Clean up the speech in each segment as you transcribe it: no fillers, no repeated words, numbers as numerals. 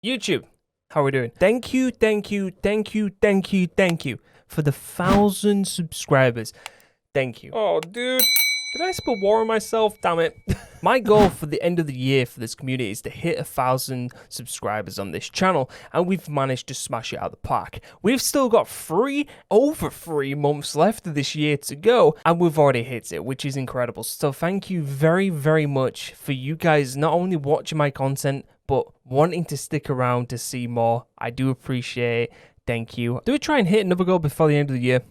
YouTube, how are we doing? Thank you for the 1,000 subscribers. Thank you. Oh, dude. Did I spill water on myself? Damn it. My goal for the end of the year for this community is to hit 1,000 subscribers on this channel, and we've managed to smash it out of the park. We've still got over 3 months left of this year to go, and we've already hit it, which is incredible. So thank you very, very much for you guys not only watching my content, but wanting to stick around to see more. I do appreciate it. Thank you. Do we try and hit another goal before the end of the year?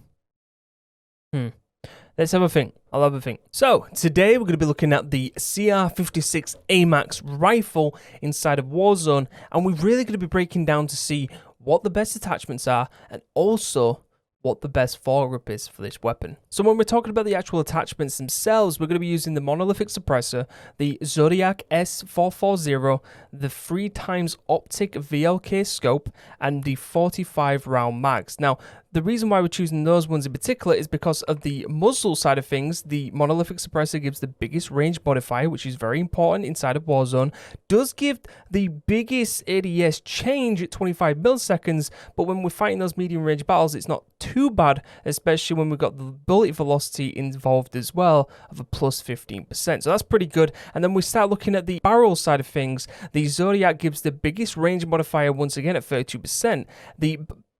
Let's have a think. I'll have a think. So, today we're going to be looking at the CR-56 AMAX rifle inside of Warzone, and we're really going to be breaking down to see what the best attachments are, and also what the best foregrip is for this weapon. So when we're talking about the actual attachments themselves, we're going to be using the monolithic suppressor, the Zodiac S440, the 3x optic VLK scope, and the 45 round mags. Now, the reason why we're choosing those ones in particular is because of the muzzle side of things. The monolithic suppressor gives the biggest range modifier, which is very important inside of Warzone. Does give the biggest ADS change at 25 milliseconds, but when we're fighting those medium range battles, it's not too bad, especially when we've got the bullet velocity involved as well of a plus 15%. So that's pretty good. And then we start looking at the barrel side of things. The Zodiac gives the biggest range modifier once again at 32%. The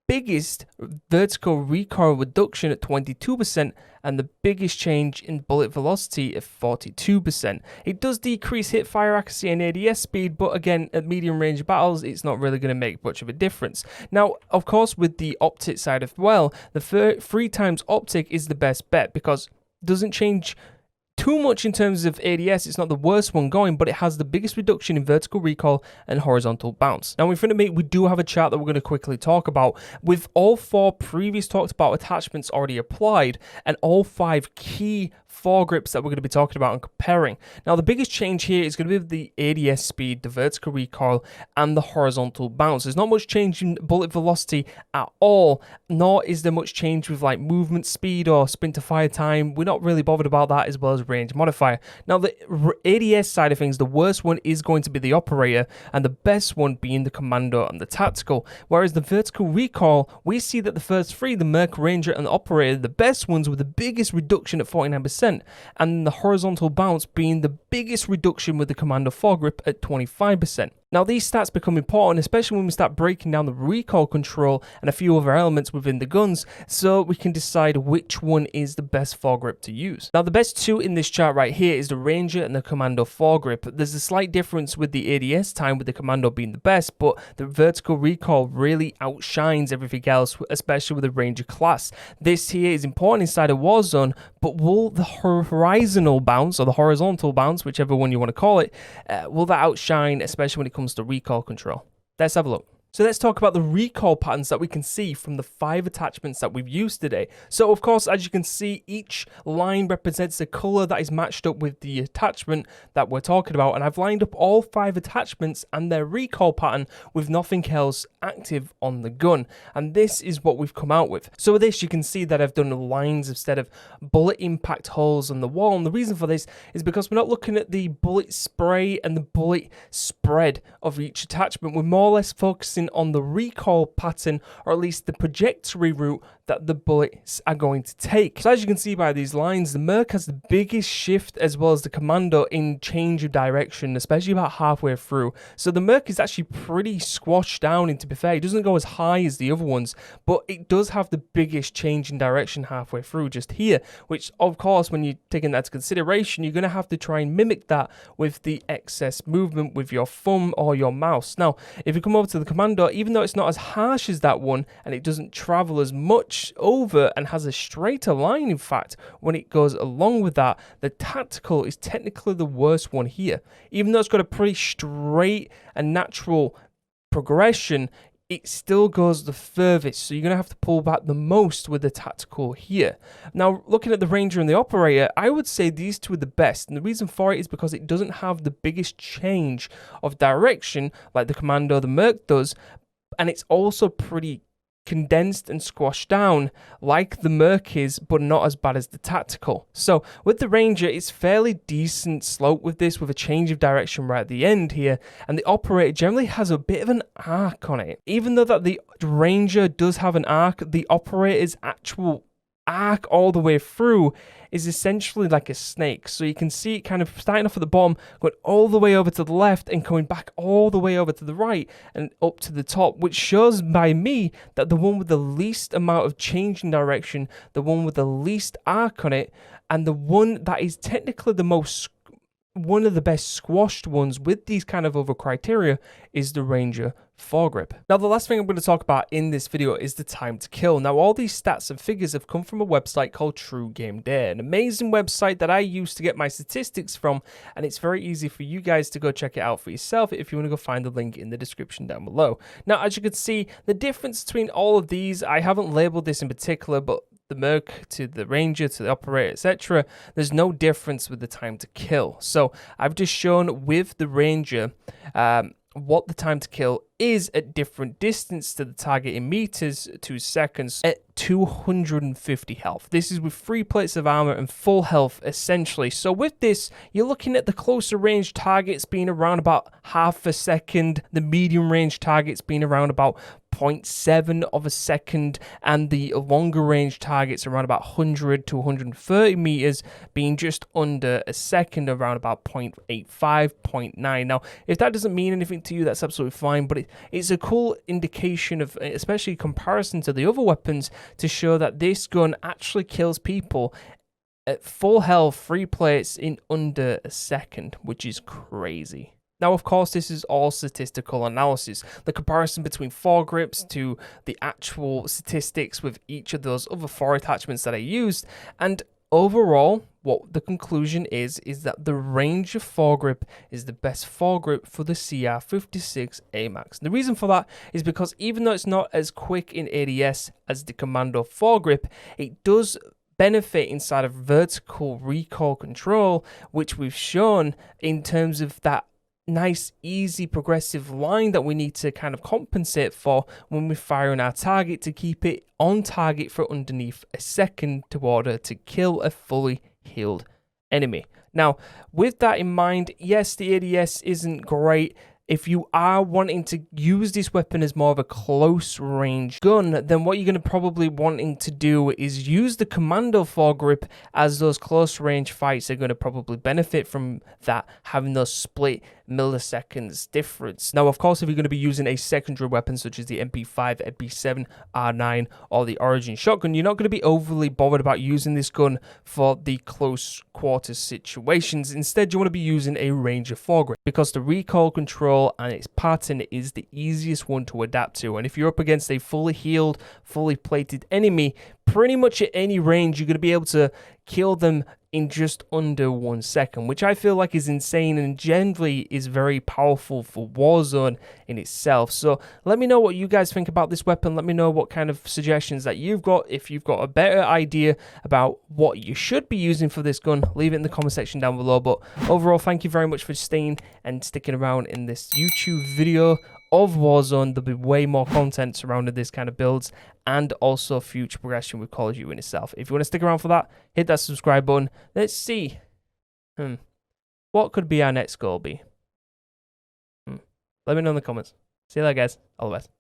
biggest vertical recoil reduction at 22%, and the biggest change in bullet velocity at 42%. It does decrease hip fire accuracy and ADS speed, but again, at medium range battles, it's not really going to make much of a difference. Now, of course, with the optic side as well, the 3x optic is the best bet because it doesn't change too much in terms of ADS. It's not the worst one going, but it has the biggest reduction in vertical recoil and horizontal bounce. Now in front of me, we do have a chart that we're going to quickly talk about with all 4 previous talked about attachments already applied and all 5 key foregrips that we're going to be talking about and comparing. Now the biggest change here is going to be the ADS speed, the vertical recoil, and the horizontal bounce. There's not much change in bullet velocity at all, nor is there much change with like movement speed or sprint to fire time. We're not really bothered about that, as well as range modifier. Now the ADS side of things, the worst one is going to be the operator, and the best one being the commando and the tactical. Whereas the vertical recoil, we see that the first 3, the Merc, Ranger, and the operator, the best ones with the biggest reduction at 49%. And the horizontal bounce being the biggest reduction with the commando foregrip at 25%. Now these stats become important, especially when we start breaking down the recoil control and a few other elements within the guns, so we can decide which one is the best foregrip to use. Now the best 2 in this chart right here is the Ranger and the commando foregrip. There's a slight difference with the ADS time, with the commando being the best, but the vertical recoil really outshines everything else, especially with the Ranger class. This here is important inside of Warzone, but will the horizontal bounce, or the horizontal bounce, whichever one you want to call it, will that outshine, especially when it comes to recoil control? Let's have a look. So let's talk about the recoil patterns that we can see from the 5 attachments that we've used today. So of course, as you can see, each line represents a color that is matched up with the attachment that we're talking about. And I've lined up all 5 attachments and their recoil pattern with nothing else active on the gun. And this is what we've come out with. So with this, you can see that I've done lines instead of bullet impact holes on the wall. And the reason for this is because we're not looking at the bullet spray and the bullet spread of each attachment. We're more or less focusing on the recoil pattern, or at least the trajectory route that the bullets are going to take. So as you can see by these lines, the Merc has the biggest shift, as well as the commando in change of direction, especially about halfway through. So the Merc is actually pretty squashed down, and to be fair, it doesn't go as high as the other ones, but it does have the biggest change in direction halfway through just here, which of course, when you're taking that into consideration, you're going to have to try and mimic that with the excess movement with your thumb or your mouse. Now, if you come over to the commando, even though it's not as harsh as that one, and it doesn't travel as much over and has a straighter line, in fact, when it goes along with that, the tactical is technically the worst one here. Even though it's got a pretty straight and natural progression, it still goes the furthest, so you're going to have to pull back the most with the tactical here. Now, looking at the Ranger and the operator, I would say these 2 are the best, and the reason for it is because it doesn't have the biggest change of direction like the commando, the Merc does, and it's also pretty condensed and squashed down like the Merc is, but not as bad as the Tactical. So with the Ranger, it's fairly decent slope with this, with a change of direction right at the end here, and the Operator generally has a bit of an arc on it. Even though that the Ranger does have an arc, the Operator's actual arc all the way through is essentially like a snake. So you can see it kind of starting off at the bottom, going all the way over to the left and coming back all the way over to the right and up to the top, which shows by me that the one with the least amount of change in direction, the one with the least arc on it, and the one that is technically the most, one of the best squashed ones with these kind of other criteria is the Ranger Foregrip. Now, the last thing I'm going to talk about in this video is the time to kill. Now, all these stats and figures have come from a website called True Game Day, an amazing website that I use to get my statistics from, and it's very easy for you guys to go check it out for yourself if you want to go find the link in the description down below. Now, as you can see, the difference between all of these, I haven't labeled this in particular, but the Merc to the Ranger to the Operator, etc., there's no difference with the time to kill. So I've just shown with the Ranger what the time to kill is at different distance to the target in meters to seconds at 250 health. This is with 3 plates of armor and full health essentially. So with this, you're looking at the closer range targets being around about half a second, the medium range targets being around about 0.7 of a second, and the longer range targets around about 100 to 130 meters being just under a second, around about 0.85, 0.9. Now, if that doesn't mean anything to you, that's absolutely fine, but it's a cool indication of, especially comparison to the other weapons, to show that this gun actually kills people at full health, 3 plates in under a second, which is crazy. Now, of course, this is all statistical analysis. The comparison between foregrips to the actual statistics with each of those other 4 attachments that I used. And overall, what the conclusion is that the Ranger foregrip is the best foregrip for the CR56 AMAX. The reason for that is because even though it's not as quick in ADS as the Commando foregrip, it does benefit inside of vertical recoil control, which we've shown in terms of that nice, easy, progressive line that we need to kind of compensate for when we fire on our target to keep it on target for underneath a second to order to kill a fully healed enemy. Now, with that in mind, yes, the ADS isn't great. If you are wanting to use this weapon as more of a close range gun, then what you're going to probably wanting to do is use the Commando foregrip, as those close range fights are going to probably benefit from that, having those split milliseconds difference. Now, of course, if you're going to be using a secondary weapon such as the MP5, MP7, R9, or the Origin shotgun, you're not going to be overly bothered about using this gun for the close quarters situations. Instead, you want to be using a Ranger foregrip because the recoil control and its pattern is the easiest one to adapt to. And if you're up against a fully healed, fully plated enemy, pretty much at any range, you're going to be able to kill them in just under 1 second, which I feel like is insane and generally is very powerful for Warzone in itself. So let me know what you guys think about this weapon. Let me know what kind of suggestions that you've got. If you've got a better idea about what you should be using for this gun, leave it in the comment section down below. But overall, thank you very much for staying and sticking around in this YouTube video of Warzone. There'll be way more content surrounding this kind of builds and also future progression with Call of Duty in itself. If you want to stick around for that, hit that subscribe button. Let's see. What could be our next goal be? Let me know in the comments. See you later, guys. All the best.